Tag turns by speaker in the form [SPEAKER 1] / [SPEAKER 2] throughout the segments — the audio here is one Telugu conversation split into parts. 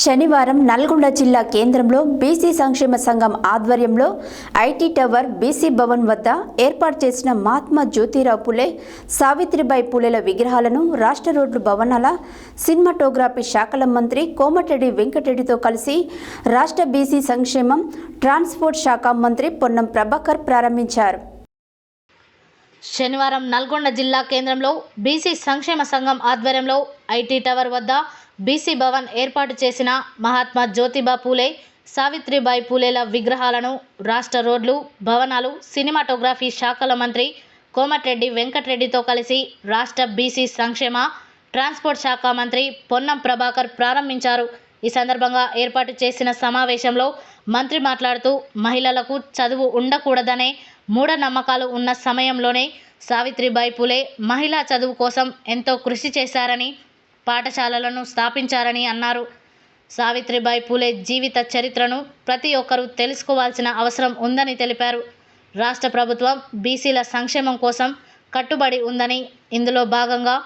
[SPEAKER 1] శనివారం నల్గొండ జిల్లా కేంద్రంలో బీసీ సంక్షేమ సంఘం ఆధ్వర్యంలో ఐటీ టవర్ బీసీ భవన్ వద్ద ఏర్పాటు చేసిన మహాత్మా జ్యోతిరావు పులే, సావిత్రిబాయి పులేల విగ్రహాలను రాష్ట్ర రోడ్లు భవనాల సినిమాటోగ్రఫీ శాఖల మంత్రి కోమటిరెడ్డి వెంకటరెడ్డితో కలిసి రాష్ట్ర బీసీ సంక్షేమం ట్రాన్స్పోర్ట్ శాఖ మంత్రి పొన్నం ప్రభాకర్ ప్రారంభించారు.
[SPEAKER 2] శనివారం నల్గొండ జిల్లా కేంద్రంలో బీసీ సంక్షేమ సంఘం ఆధ్వర్యంలో ఐటీ టవర్ వద్ద బీసీ భవన్ ఏర్పాటు చేసిన మహాత్మా జ్యోతిబా పూలే, సావిత్రిబాయి పూలేల విగ్రహాలను రాష్ట్ర రోడ్లు భవనాలు సినిమాటోగ్రఫీ శాఖల మంత్రి కోమటిరెడ్డి వెంకటరెడ్డితో కలిసి రాష్ట్ర బీసీ సంక్షేమ ట్రాన్స్పోర్ట్ శాఖ మంత్రి పొన్నం ప్రభాకర్ ప్రారంభించారు. ఈ సందర్భంగా ఏర్పాటు చేసిన సమావేశంలో మంత్రి మాట్లాడుతూ మహిళలకు చదువు ఉండకూడదనే మూఢనమ్మకాలు ఉన్న సమయంలోనే సావిత్రిబాయి పూలే మహిళా చదువు కోసం ఎంతో కృషి చేశారని, పాఠశాలలను స్థాపించారని అన్నారు. సావిత్రిబాయి పూలే జీవిత చరిత్రను ప్రతి ఒక్కరూ తెలుసుకోవాల్సిన అవసరం ఉందని తెలిపారు. రాష్ట్ర ప్రభుత్వం బీసీల సంక్షేమం కోసం కట్టుబడి ఉందని, ఇందులో భాగంగా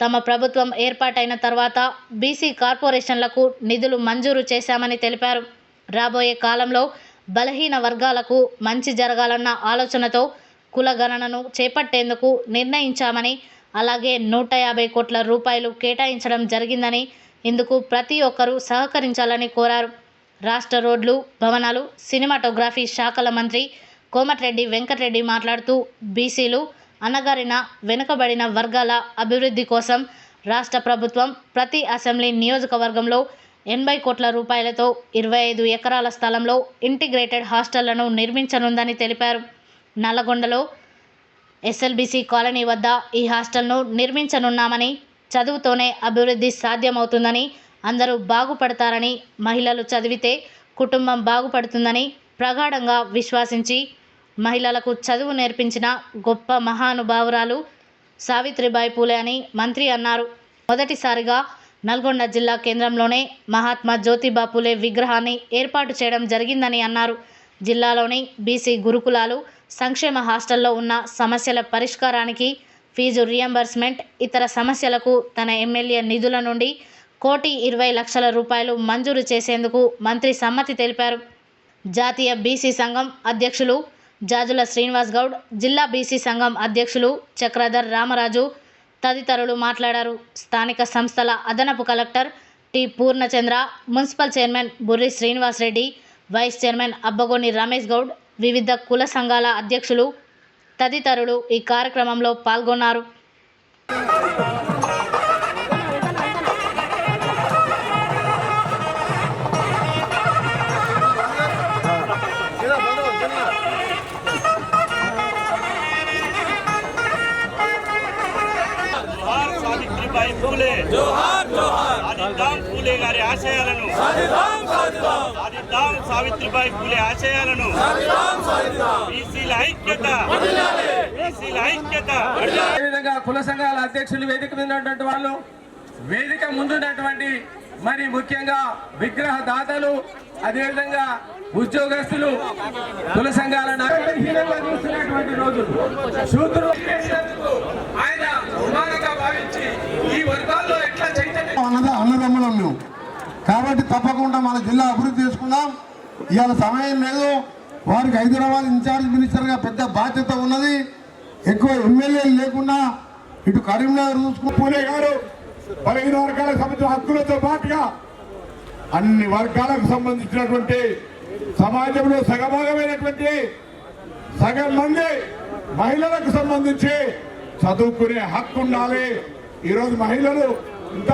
[SPEAKER 2] తమ ప్రభుత్వం ఏర్పాటైన తర్వాత బీసీ కార్పొరేషన్లకు నిధులు మంజూరు చేశామని తెలిపారు. రాబోయే కాలంలో బలహీన వర్గాలకు మంచి జరగాలన్న ఆలోచనతో కులగణనను చేపట్టేందుకు నిర్ణయించామని, అలాగే 150 కోట్ల రూపాయలు కేటాయించడం జరిగిందని, ఇందుకు ప్రతి ఒక్కరూ సహకరించాలని కోరారు. రాష్ట్ర రోడ్లు భవనాలు సినిమాటోగ్రఫీ శాఖల మంత్రి కోమటిరెడ్డి వెంకటరెడ్డి మాట్లాడుతూ బీసీలు అణగారిన వెనుకబడిన వర్గాల అభివృద్ధి కోసం రాష్ట్ర ప్రభుత్వం ప్రతి అసెంబ్లీ నియోజకవర్గంలో 80 కోట్ల రూపాయలతో 25 ఎకరాల స్థలంలో ఇంటిగ్రేటెడ్ హాస్టళ్లను నిర్మించనుందని తెలిపారు. నల్లగొండలో ఎస్ఎల్బీసీ కాలనీ వద్ద ఈ హాస్టల్ను నిర్మించనున్నామని, చదువుతోనే అభివృద్ధి సాధ్యమవుతుందని, అందరూ బాగుపడతారని, మహిళలు చదివితే కుటుంబం బాగుపడుతుందని ప్రగాఢంగా విశ్వసించి మహిళలకు చదువు నేర్పించిన గొప్ప మహానుభావురాలు సావిత్రిబాయి పూలే అని మంత్రి అన్నారు. మొదటిసారిగా నల్గొండ జిల్లా కేంద్రంలోనే మహాత్మా జ్యోతిబా పూలే విగ్రహాన్ని ఏర్పాటు చేయడం జరిగిందని అన్నారు. జిల్లాలోని బీసీ గురుకులాలు, సంక్షేమ హాస్టల్లో ఉన్న సమస్యల పరిష్కారానికి, ఫీజు రియంబర్స్మెంట్, ఇతర సమస్యలకు తన ఎమ్మెల్యే నిధుల నుండి 1,20,00,000 రూపాయలు మంజూరు చేసేందుకు మంత్రి సమ్మతి తెలిపారు. జాతీయ బీసీ సంఘం అధ్యక్షులు జాజుల శ్రీనివాస్ గౌడ్, జిల్లా బీసీ సంఘం అధ్యక్షులు చక్రధర్ రామరాజు తదితరులు మాట్లాడారు. స్థానిక సంస్థల అదనపు collector T Purnachandra, municipal chairman Burri Srinivas Reddy, vice chairman Abbagoni Ramesh Goud, వివిధ కుల సంఘాల అధ్యక్షులు తదితరులు ఈ కార్యక్రమంలో పాల్గొన్నారు.
[SPEAKER 3] సావిత్రిబాయి పూలే జోహార్ జోహార్, సాధిద్దాం పూలే గారి ఆశయాలను, సాధిద్దాం సాధిద్దాం, సాధిద్దాం సావిత్రిబాయి పూలే ఆశయాలను, సాధిద్దాం సాధిద్దాం, బీసీల ఐక్యత వర్ధిల్లాలి, బీసీల ఐక్యత వర్ధిల్లాలి.
[SPEAKER 4] ఈ విధంగా కుల సంఘాల అధ్యక్షులు వేదిక మీద ఉన్నటువంటి వాళ్ళు, వేదిక ముందున్నటువంటి మరి ముఖ్యంగా విగ్రహ దాతలు, అదేవిధంగా ఉద్యోగస్తులు, కుల సంఘాల చూస్తున్నటువంటి రోజులు శూద్రులు ఆయన సమానంగా భావించి ఈ వర్గాల్లో ఎట్లా చైతన్యం
[SPEAKER 5] అన్నదమ్ములం మేము కాబట్టి తప్పకుండా మన జిల్లా అభివృద్ధి చేసుకుందాం. ఇవాళ సమయం లేదు. వారికి హైదరాబాద్ ఇన్ఛార్జ్ మినిస్టర్గా పెద్ద బాధ్యత ఉన్నది. ఎక్కువ ఎమ్మెల్యేలు లేకుండా ఇటు కరీంనగర్ చూసుకుని పూలే గారు బలహీన వర్గాలకు సంబంధించిన హక్కులతో పాటుగా అన్ని వర్గాలకు సంబంధించినటువంటి సమాజంలో సగభాగమైనటువంటి సగం మంది మహిళలకు సంబంధించి చదువుకునే హక్కు ఉండాలి. ఈరోజు మహిళలు ఇంత